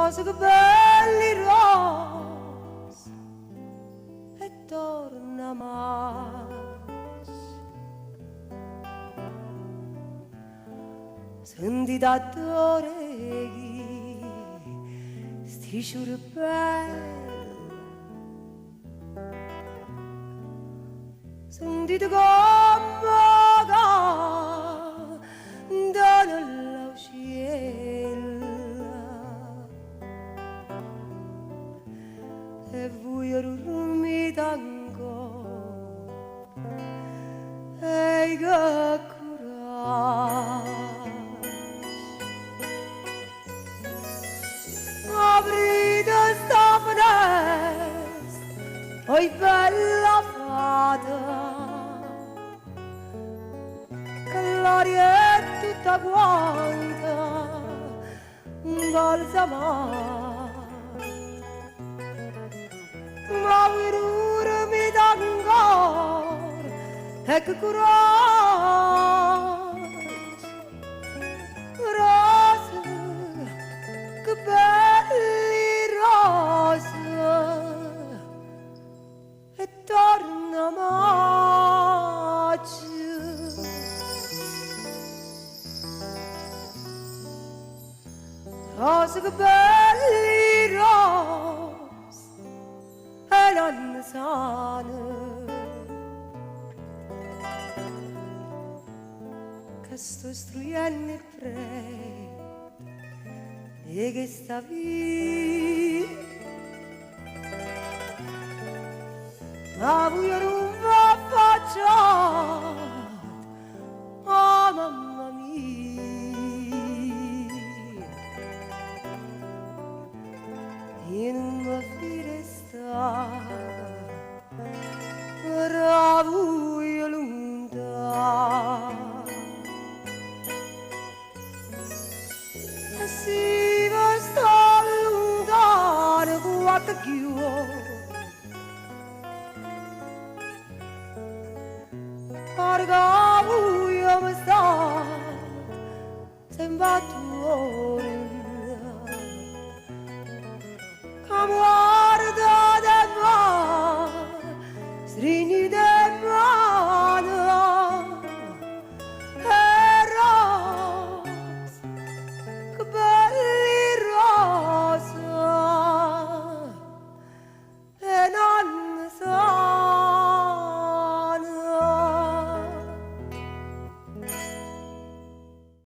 Rosa che belli rosa e torna mais. Senti da t'orecchi sti ciurbelli, sentite come canta nella cielo e voi dormite ancora e che coraggio. Aprite sta finestra, oi bella fata, che l'aria è tutta quanta balsamata, ma voi dormite ancora e che coraggio. Rosa, che belli rosa e torna maggio. Rosa che belli rosa e non sanno che sto istruendo il prete e che sta via, ma voi non va facciata, oh mamma mia, io non mi firesta per voi lontano. Si va sta lontano quanto chiudo, perché voi mi sta sempre attorno, come